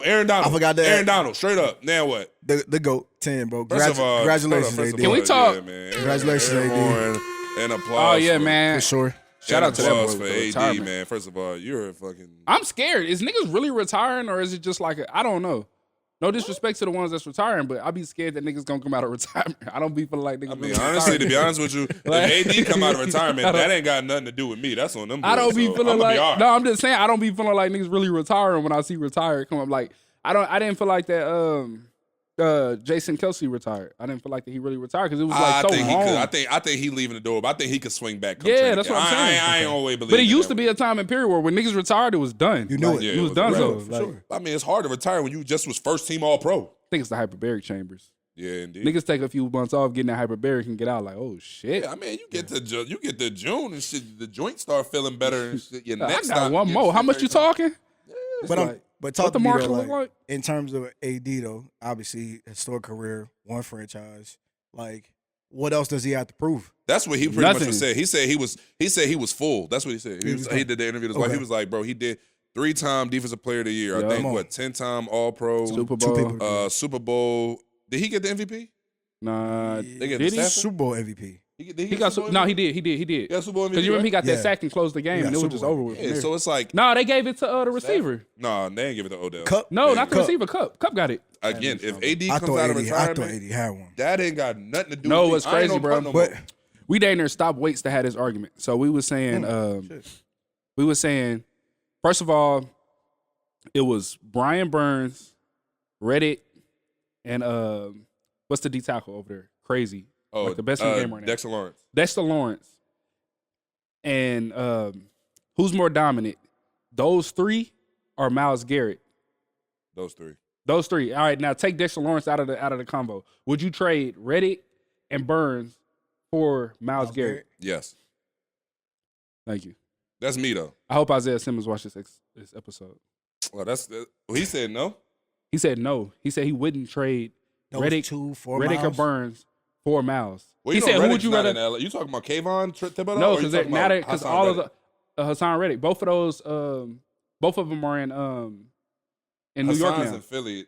Aaron Donald. I forgot that. Aaron Donald, straight up. Now what? The GOAT 10, bro. First of all, Congratulations, first AD. of Can we all, talk? Yeah, man. Congratulations, AD. And applause. Oh yeah, for, man. For sure. Shout out to that boy applause with for the AD, retirement. man. First of all, you're a fucking. I'm scared. Is niggas really retiring or is it just like I don't know. No disrespect to the ones that's retiring, but I be scared that niggas gonna come out of retirement. I don't be feeling like niggas. I mean, really honestly, retiring. to be honest with you, if AD come out of retirement, that ain't got nothing to do with me. That's on them boys. I don't be so feeling I'ma like be all right. no. I'm just saying I don't be feeling like niggas really retiring when I see retired come up. Like I didn't feel like that. Jason Kelsey retired. I didn't feel like that he really retired because it was like I so think he long. could. I think he leaving the door, but I think he could swing back. Yeah, that's what I'm saying. I ain't always believe. But it used to be a time and period where when niggas retired, it was done. You knew Like, it. Yeah, it was done. relevant, So for like, sure. I mean, it's hard to retire when you just was first team All Pro. I think it's the hyperbaric chambers. Yeah, indeed. Niggas take a few months off, getting that hyperbaric and get out like, oh shit. Yeah, I mean, you get to June and shit. The joints start feeling better and shit. Your I neck got start one getting more. How shit much you right. talking? But talk what the to me, market though, look like? in terms of AD though, obviously historic career, one franchise. Like, what else does he have to prove? That's what he pretty Nothing. much was said. He said he was full. That's what he said. He did the interview. Okay. He was like, bro, he did 3-time Defensive Player of the Year. Yeah. I think Come on. 10-time All Pro, Super Two Bowl. people. Super Bowl. Did he get the MVP? Nah, They get did the he? Stafford? Super Bowl MVP. Did He get got Super Bowl no. MVP? He did. He Yeah, Super Bowl MVP. Because you remember he got that Yeah. sack and closed the game, Yeah, and it was Super just Bowl. over with. Yeah, so it's like No, they gave it to the receiver. no, they ain't give it to Odell. Cup. No, not the Cup. receiver. Cup got it. Again, if AD I comes thought out of 80. I thought retirement, 80 had one. that ain't got nothing to do. No, with me. it's I ain't crazy, no bro. punt no But more. We dang near stop weights to have this argument. So we was saying, we was saying, first of all, it was Brian Burns, Reddick, and what's the D tackle over there? Crazy. Like the best in the game right now. Dexter Lawrence. Dexter Lawrence. And who's more dominant? Those three or Myles Garrett? Those three. Those three. All right, now take Dexter Lawrence out of the combo. Would you trade Reddick and Burns for Myles Garrett? Yes, Thank you. that's me though. I hope Isaiah Simmons watched this episode. Well, he said no. He said no. He said he wouldn't trade those Reddick, two for Reddick or Miles? Burns for Miles. Well, He you said, know "Who would Reddick's you not rather?" in LA. You talking about Kayvon Thibodeau? No, or you because talking now about because Hassan all Reddick? of the Hassan Reddick, both of those, both of them are in New York Hassan's now. in Philly.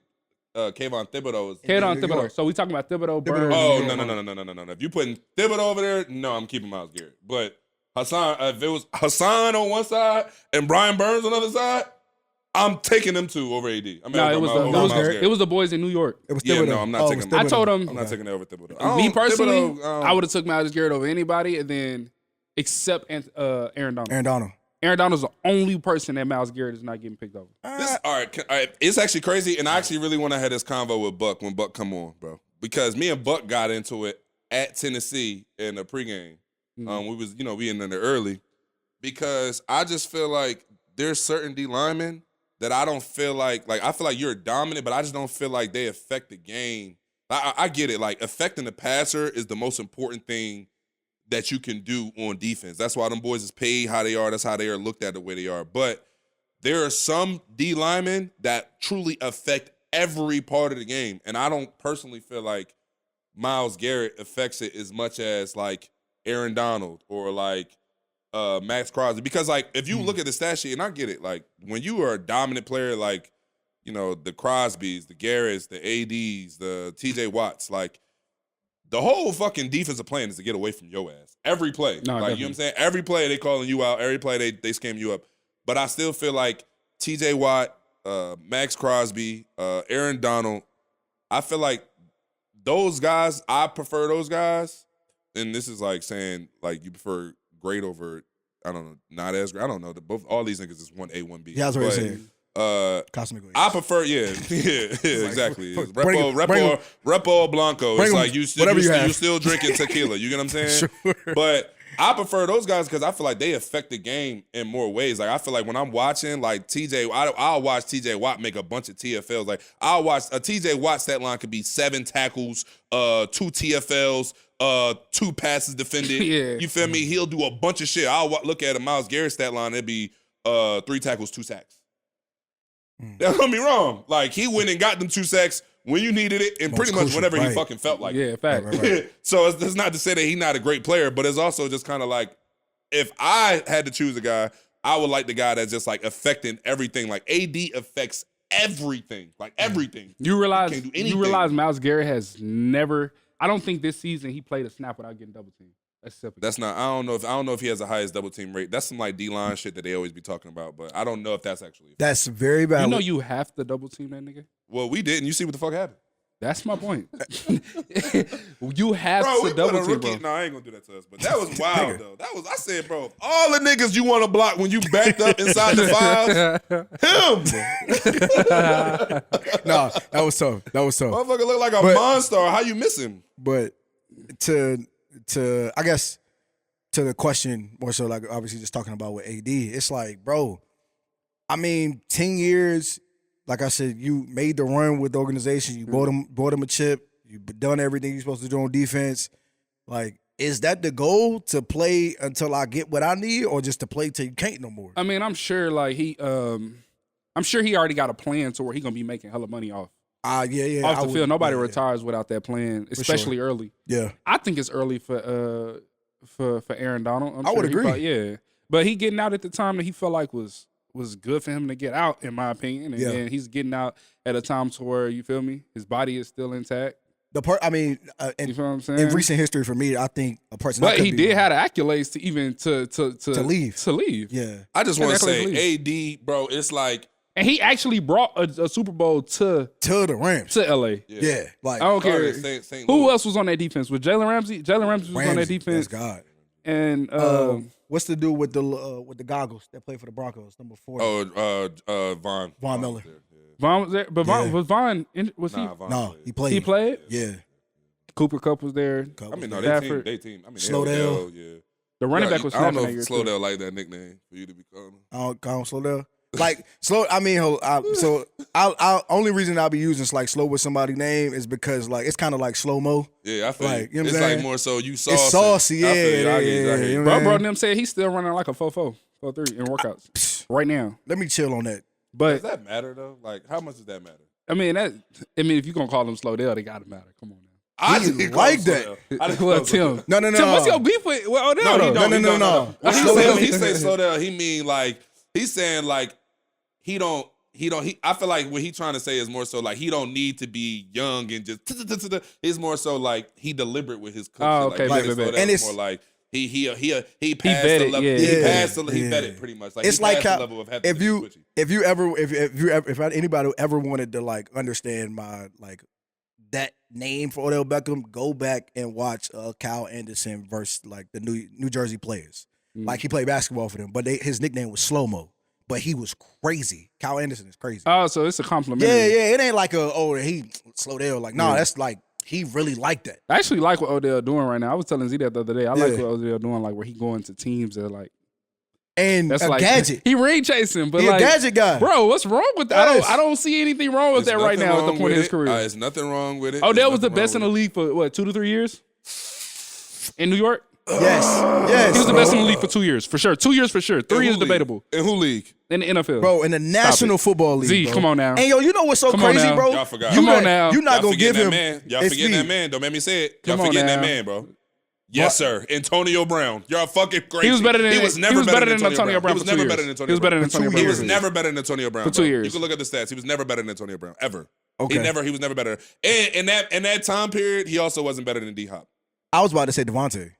Kayvon Thibodeau is. Kayvon New Thibodeau. York. So we talking about Thibodeau, Burns. Oh and- no! If you putting Thibodeau over there, no, I'm keeping Myles Garrett. But Hassan, if it was Hassan on one side and Brian Burns on the other side, I'm taking them two over AD. I mean, No, it was over the Myles Garrett. it was the boys in New York. It was Yeah, Thibodeau. no, I'm not Oh, it taking was them. I Thibodeau. told him, I'm not taking that over Thibodeau. me personally, Thibodeau, I would have took Myles Garrett over anybody, and then except Aaron Donald. Aaron Donald. Aaron Donald's the only person that Myles Garrett is not getting picked over. All right, it's actually crazy, and I actually really want to have this convo with Buck when Buck come on, bro, because me and Buck got into it at Tennessee in the pregame. We was, we in there early, because I just feel like there's certain D linemen that I don't feel like I feel like you're dominant, but I just don't feel like they affect the game. I get it, like affecting the passer is the most important thing that you can do on defense. That's why them boys is paid how they are. That's how they are looked at the way they are. But there are some D linemen that truly affect every part of the game. And I don't personally feel like Myles Garrett affects it as much as like Aaron Donald or like Max Crosby. Because like if you look at the stat sheet, and I get it, like when you are a dominant player like, the Crosbys, the Garretts, the ADs, the TJ Watts, like the whole fucking defensive plan is to get away from your ass. Every play. No, you know what I'm saying? Every play they calling you out. Every play they scam you up. But I still feel like TJ Watt, Max Crosby, Aaron Donald, I feel like those guys, I prefer those guys. And this is like saying like you prefer great over, I don't know, not as great. I don't know. Both all these niggas is 1A, 1B. Yeah, that's what you're saying. Cosmic Waves. I prefer, yeah, exactly. bring Repo Blanco. It's like you still drinking tequila. You get what I'm saying? Sure. But I prefer those guys because I feel like they affect the game in more ways. Like I feel like when I'm watching, like I'll watch TJ Watt make a bunch of TFLs. Like I'll watch a TJ Watt stat line could be 7 tackles, 2 TFLs, 2 passes defended. Yeah. You feel me? He'll do a bunch of shit. I'll look at a Myles Garrett stat line. It'd be 3 tackles, 2 sacks. Don't get me wrong. Like, he went and got them 2 sacks when you needed it and pretty much crucial, whenever he right. fucking felt like Yeah, it. fact. Right. So it's not to say that he's not a great player, but it's also just kind of like, if I had to choose a guy, I would like the guy that's just like affecting everything. Like, AD affects everything. Like everything. You realize can't do anything. you realize Myles Garrett has never. I don't think this season he played a snap without getting double teamed. That's simple. That's not. I don't know if he has the highest double team rate. That's some like D-line shit that they always be talking about, but I don't know if that's actually. That's very valid. You know you have to double team that nigga. Well, we didn't. You see what the fuck happened? That's my point. You have Bro, to we put double a team, rookie. bro. No, I ain't gonna do that to us. But that was wild though. That was. I said, bro, all the niggas you want to block when you backed up inside the files, him. No, that was tough. Motherfucker look like a monster. How you miss him? But to I guess to the question more so, like obviously just talking about with AD, it's like, bro, I mean, 10 years, like I said, you made the run with the organization, you bought him a chip, you've done everything you're supposed to do on defense. Like, is that the goal, to play until I get what I need, or just to play till you can't no more? I mean, I'm sure like he already got a plan to where he gonna be making hella money off. Yeah. Off the field. Nobody retires without that plan, especially early. Yeah. I think it's early for Aaron Donald. I would agree. But he getting out at the time that he felt like was good for him to get out, in my opinion. And then he's getting out at a time to where, you feel me, his body is still intact. You feel what I'm saying? In recent history for me, I think a person. But he did have the accolades to even to leave. To leave. Yeah. I just want to say, AD, bro, it's like. And he actually brought a Super Bowl to the Rams, to LA. Yeah, like I don't care. St. Who else was on that defense? Was Jalen Ramsey? Jalen Ramsey was on that defense. That's God. And what's the dude with the goggles that played for the Broncos? Number 4. Von Miller. Vaughn was there, but was Vaughn? Was he? No, he played. He played. Yeah. Cooper Kupp was there. I mean, no, they team. I mean, Slowdale. Yeah. The running back was. I don't know snapping if that year, Slowdale like that nickname for you to be calling him. I don't Slowdale. Like slow. I mean, I'll only reason I'll be using like slow with somebody's name is because like it's kind of like slow mo. Yeah, I feel like, you know it's like more so you saucy. It's saucy, yeah. I get Bro, them said he's still running like a 4.4, 4.3 in workouts right now. Let me chill on that. But does that matter though? Like, how much does that matter? I mean, if you're gonna call him Slowdale, they gotta matter. Come on now. I didn't like that. Well, Tim. No. Tim, what's your beef with Odell? No. When he say Slowdale, he mean like he's saying like he don't. I feel like what he trying to say is more so like he don't need to be young and just. It's more so like he deliberate with his coach. Oh, okay, like, and it's more like he passed vetted, the level. yeah. He passed the he vetted pretty much. Like it's he like passed the level of having if anybody ever wanted to like understand my like that name for Odell Beckham, go back and watch Kyle Anderson versus like the New Jersey players. Like he played basketball for them, but his nickname was Slow Mo. But he was crazy. Kyle Anderson is crazy. Oh, so it's a compliment. Yeah. It ain't like he Slowdale. Like, no, that's like he really liked that. I actually like what Odell doing right now. I was telling Z that the other day. I like what Odell doing, like where he going to teams that like. And that's a like, gadget. He ring chasing, but he like a gadget guy. Bro, what's wrong with that? Yes. I don't see anything wrong with that right now at the point of his career. There's nothing wrong with it. Odell was the best in the league for what, 2 to 3 years? In New York? Yes. He was the best in the league for 2 years, for sure. 2 years for sure. 3 is debatable. In who league? In the NFL. Bro, in the National Football League. Z, bro. come on now. And yo, you know what's so crazy, bro? Y'all forgot. Come on now. You're not going to give him. Y'all forgetting that man. Don't make me say it. Y'all Come on forgetting now. that man, bro. Yes, sir. Antonio Brown. Y'all fucking crazy. He was better than Antonio Brown. He was never better than Antonio Brown. He was never better than Antonio Brown. He He was never better than Antonio Brown. For 2 years. You can look at the stats. He was never better than Antonio Brown ever. Okay. He was never better. And in that time period, he also wasn't better than D Hop. I was about to say Devontae.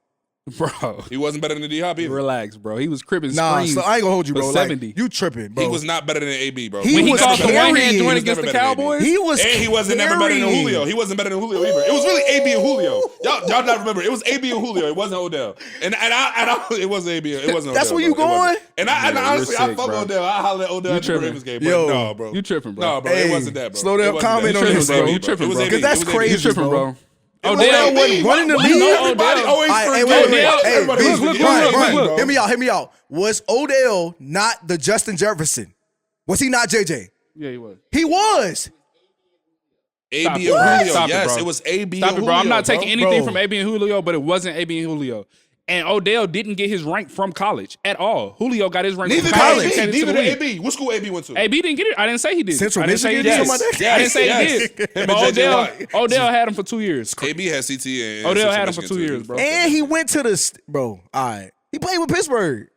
Bro. He wasn't better than D Hop either. Relax, bro. He was cribbing Nah, screens. so I ain't gonna hold you, bro. for Like, 70. you tripping, bro. He was not better than AB, bro. He When he was caught the one-hand carrying. joint He was against never the better than AB. Cowboys. He was And he wasn't never better than carrying. Julio. He wasn't better than Julio either. It was really AB and Julio. Y'all not remember. It was AB and Julio. It wasn't Odell. And I it wasn't AB. It wasn't. That's Odell, where you bro. It wasn't. going? And honestly, you're I sick, fuck bro. Odell. I holler at Odell You at the tripping. Ravens game. Yo. But no, bro. You tripping, bro. No, bro. Hey, It wasn't that, bro. slow down, It wasn't comment that. on It this, was bro. AB, You tripping, It was bro. AB. Because that's It was crazy, You tripping, bro. AB. Odell wasn't running the league. Everybody always Hey, forget. wait. Hey, Everybody look, forget. Brian, hear me out. Was Odell not the Justin Jefferson? Was he not JJ? Yeah, he was. He was. AB Stop and it, bro. Julio. Stop it, Yes, bro. it was AB and Stop it, Julio. bro. I'm not taking anything Bro. from AB and Julio, but it wasn't AB and Julio. And Odell didn't get his rank from college at all. Julio got his rank Neither from did college. college. and came into Neither the did league. AB. What school AB went to? AB didn't get it. I didn't say he did. Central I didn't say he Michigan? did. Something like that? I didn't say Yes. he did. Him But and JJ Watt. Odell had him for 2 years. AB had CT and Odell Central had him for Michigan 2 too. years, bro. And he went to the bro. All right. He played with Pittsburgh.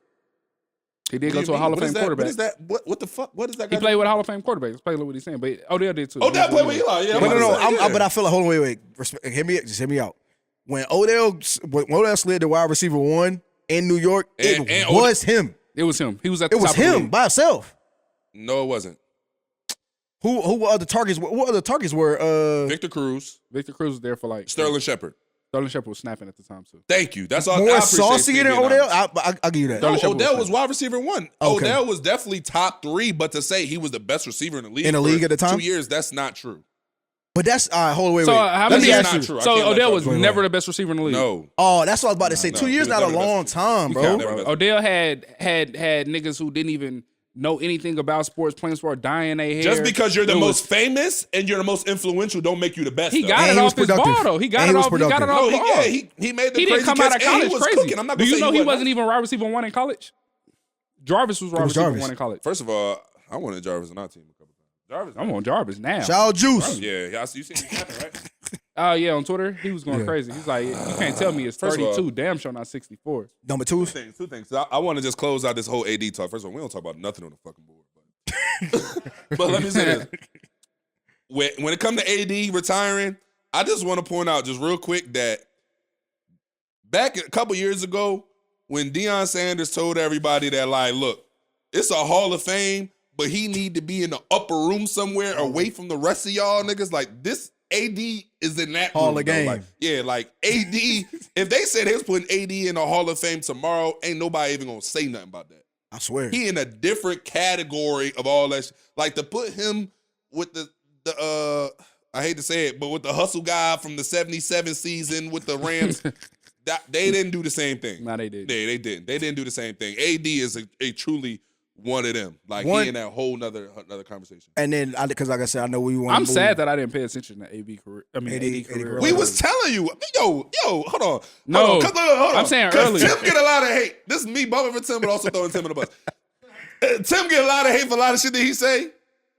He did go to a Hall of Fame quarterback. What is that? What the fuck? What is that? He played with a Hall of Fame quarterback. That's probably what he's saying. But Odell did too. Odell played with Eli. Yeah, but I feel like, hold on, wait. Hear me out. When Odell slid the wide receiver 1 in New York, it was him. It was him. He was at the top. It was him by himself. No, it wasn't. Who were other targets? What other targets were? Victor Cruz. Victor Cruz was there for like Sterling Shepard. Sterling Shepard was snapping at the time too. Thank you. That's all. More saucy than Odell. I'll give you that. No, Odell was wide receiver 1. Okay. Odell was definitely top 3, but to say he was the best receiver in the league at the time, 2 years, that's not true. But that's hold on, wait. How many years? Not true. So Odell was never the best receiver in the league. No. Oh, that's what I was about to say. 2 years not a long time, bro. Odell had niggas who didn't even know anything about sports, playing sport, dyeing their hair. Just because you're the most famous and you're the most influential don't make you the best. He got it off his ball, though. He got it off his ball. He made the He didn't come out of college crazy. Cooking. I'm not Do you know he wasn't even wide receiver 1 in college? Jarvis was wide receiver 1 in college. First of all, I wanted Jarvis on our team a couple times. I'm on Jarvis now. Shout out Juice. Yeah, you seen him happen, right? Oh, yeah, on Twitter, he was going crazy. He's like, you can't tell me it's 32. Damn sure not 64. Number 2? Two things. I want to just close out this whole AD talk. First of all, we don't talk about nothing on the fucking board. But let me say this. When it comes to AD retiring, I just want to point out just real quick that back a couple years ago, when Deion Sanders told everybody that, like, look, it's a Hall of Fame, but he need to be in the upper room somewhere away from the rest of y'all niggas. Like, this AD is in that Hall room, of Game. Like, yeah, like AD, if they said they was putting AD in the Hall of Fame tomorrow, ain't nobody even gonna say nothing about that. I swear. He in a different category of all that. Like, to put him with the I hate to say it, but with the hustle guy from the 77 season with the Rams, they didn't do the same thing. No, they didn't. They didn't. They didn't do the same thing. AD is a truly one of them. Like, he in that whole nother conversation. And then, because like I said, I know we want. I'm sad that I didn't pay attention to AB career. I mean, AD career. We was telling you, yo, hold on. No, hold on. I'm saying earlier. Tim get a lot of hate. This is me bumping for Tim, but also throwing Tim in the bus. Tim get a lot of hate for a lot of shit that he say.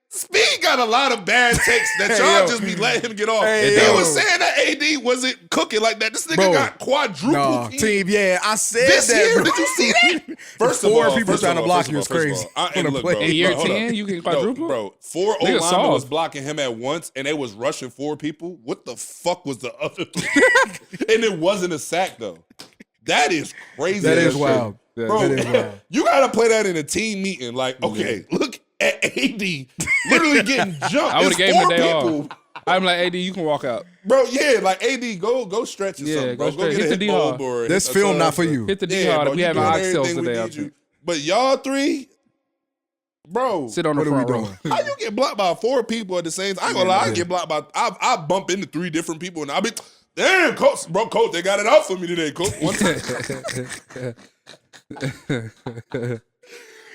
Speed got a lot of bad takes that y'all just be letting him get off. He was saying that AD wasn't cooking like that. This nigga got quadruple team. Yeah, I said this that. Year, did you see that? First of all, people trying to block you is crazy. In year 10, you can quadruple? Bro, 4 O linemen was blocking him at once, and they was rushing 4 people. What the fuck was the other 3? And it wasn't a sack, though. That is crazy. That is wild. Bro, that is wild. You got to play that in a team meeting. Like, okay, look at AD literally getting jumped. I would have gave him a day off. I'm like, AD, you can walk out. Bro, yeah, like, AD, go stretch or something, bro. Go get a hit ball board. This film not for you. Hit the D-hard. We having oxtails today, I think. But y'all 3, bro. Sit on the front row. How you get blocked by 4 people at the same time? I ain't gonna lie, I get blocked by, I bump into 3 different people, and I be, damn, coach, they got it out for me today, coach. One time.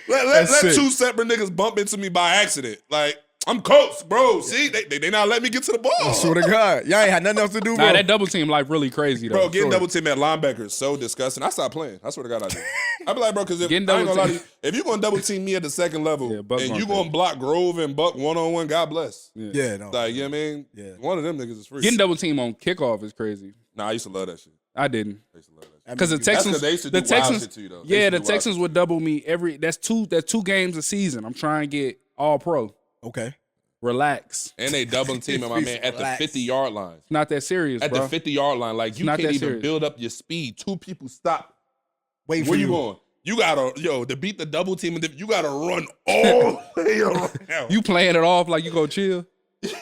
Let 2 separate niggas bump into me by accident. Like, I'm coach, bro. See, they not let me get to the ball. I swear to God. Y'all ain't had nothing else to do, bro. Nah, that double team life really crazy, though. Bro, getting double team at linebacker is so disgusting. I stopped playing. I swear to God I did. I be like, bro, because if you're going to double team me at the second level and you going to block Grove and Buck one-on-one, God bless. Yeah, no. Like, you know what I mean? Yeah. One of them niggas is free. Getting double team on kickoff is crazy. Nah, I used to love that shit. I didn't. I used to love that shit. Because the Texans, they used to do wild shit to you, though. Yeah, the Texans would double me every. That's two games a season. I'm trying to get all pro. Okay. Relax. And they double teaming my man at the 50-yard line. It's not that serious, at bro. the 50-yard line, like you can't even build up your speed. 2 people stop. Wait for Where you going? You gotta to beat the double team, and you gotta run all the way around. You playing it off like you go chill. And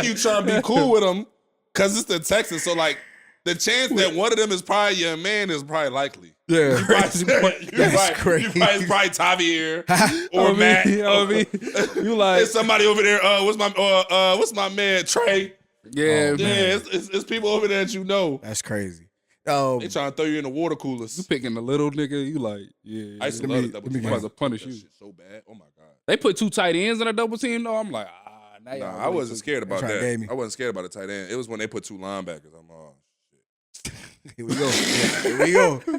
you trying to be cool with them because it's the Texans. So like the chance that one of them is probably your man is probably likely. Yeah, you probably Tavier or Matt. You like somebody over there. What's my man Trey? Yeah, it's people over there that you know. That's crazy. They trying to throw you in the water coolers. You picking the little nigga. You like, I used to love the double team. I'm about to punish you. So bad. Oh my God. They put 2 tight ends in a double team though. I'm like, I wasn't scared about that. I wasn't scared about the tight end. It was when they put 2 linebackers. I'm shit. Here we go. Here we go. 2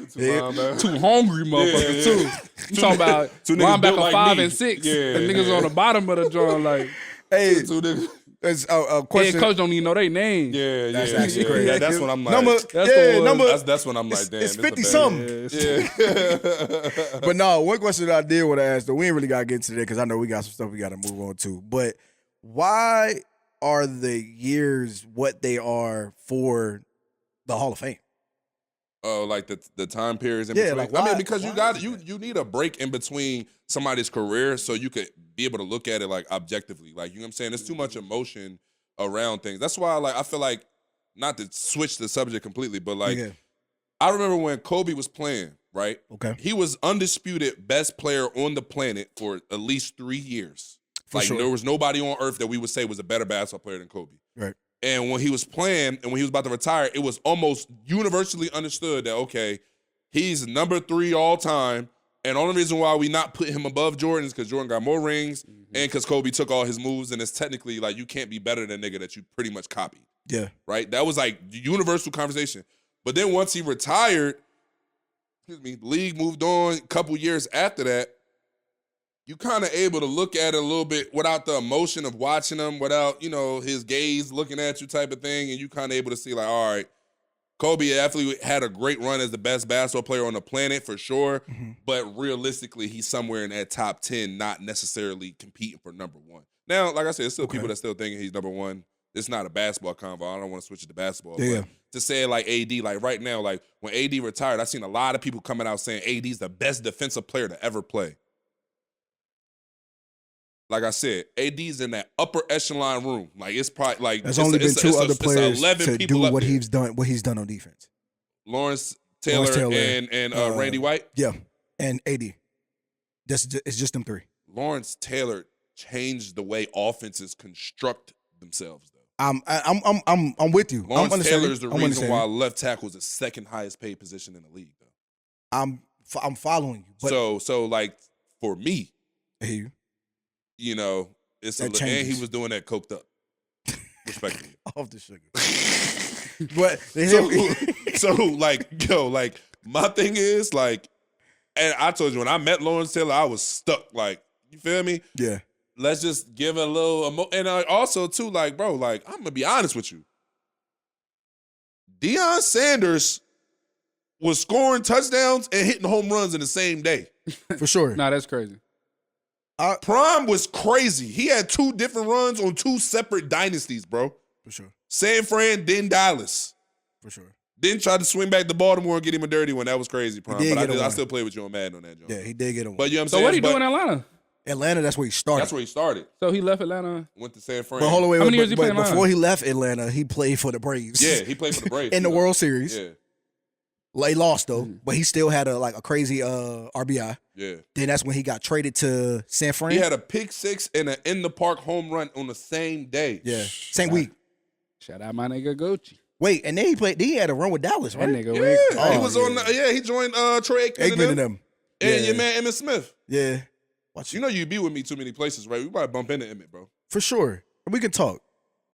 hungry motherfuckers too. You talking about linebacker like 5 and 6. The niggas on the bottom of the joint like, hey, There's a question. Head coach don't even know their name. Yeah, That's yeah, actually yeah. crazy. Yeah, that's when I'm like, Number, That's the one. number. that's when I'm like, damn, It's this a 50 bad- something. Yeah. But no, one question that I did want to ask, though, we ain't really got to get into that because I know we got some stuff we got to move on to. But why are the years what they are for the Hall of Fame? Oh, like the time periods in Yeah, between. like I why- mean, because why you got is you that? you need a break in between somebody's career so you could be able to look at it like objectively. Like, you know what I'm saying? There's too much emotion around things. That's why I feel like, not to switch the subject completely, but like Yeah. I remember when Kobe was playing, right? Okay. He was undisputed best player on the planet for at least 3 years. For Like, sure. there was nobody on earth that we would say was a better basketball player than Kobe. Right. And when he was playing and when he was about to retire, it was almost universally understood that, okay, he's number 3 all time. And the only reason why we not put him above Jordan is because Jordan got more rings and because Kobe took all his moves. And it's technically like you can't be better than a nigga that you pretty much copied, Yeah. right? That was like the universal conversation. But then once he retired, the league moved on. A couple years after that, you kind of able to look at it a little bit without the emotion of watching him, without, his gaze looking at you type of thing. And you kind of able to see like, all right, Kobe definitely had a great run as the best basketball player on the planet for sure. Mm-hmm. But realistically, he's somewhere in that top 10, not necessarily competing for number 1. Now, like I said, there's still people that still thinking he's number 1. It's not a basketball convo. I don't want to switch it to basketball. Yeah. But to say it like AD, like right now, like when AD retired, I've seen a lot of people coming out saying AD's the best defensive player to ever play. Like I said, AD's in that upper echelon room. Like, it's probably like There's it's only a- been it's a- two it's a- other it's players 11 to people do up what there. he's done on defense. Lawrence Taylor, and Randy White. Yeah, and AD. It's just them 3. Lawrence Taylor changed the way offenses construct themselves, though. I'm with you. Lawrence I'm Taylor is the I'm reason understanding. why left tackle is the second highest paid position in the league, though. I'm following you. But So like for me, I hear you. it's That and changes. he was doing that coked up, respectfully. Off the sugar. But like my thing is like, and I told you when I met Lawrence Taylor, I was stuck. Like, you feel me? yeah, Let's just give a little and also too, like, bro, like, I'm gonna be honest with you. Deion Sanders was scoring touchdowns and hitting home runs in the same day. for sure. Nah, that's crazy. Prime was crazy. He had 2 different runs on 2 separate dynasties, bro. For sure. San Fran, then Dallas. For sure. Then tried to swing back to Baltimore and get him a dirty one. That was crazy, Prime. He did But get a I one. still play with you on Madden on that, John. Yeah, he did get him. But you know what I'm So saying? what he But do in Atlanta? Atlanta, that's where he started. that's where he started. So he left Atlanta. Went to San Fran. But hold on, wait, How many years he but played in before Atlanta? he left Atlanta, he played for the Braves. Yeah, he played for the Braves. in the World Series. Yeah, Like, he lost though, but he still had a crazy RBI. yeah. Then that's when he got traded to San Fran. He had a pick 6 and an in the park home run on the same day. yeah, same week. Shout out my nigga Gucci. Wait, and then he played. Then he had a run with Dallas, That right? nigga Yeah, went he crazy. was on. He joined Troy Aikman Aikman and and them. and Yeah. your man Emmett Smith. Yeah, watch You know you be with me too many places, right? We might bump into Emmett, bro. for sure. We can talk.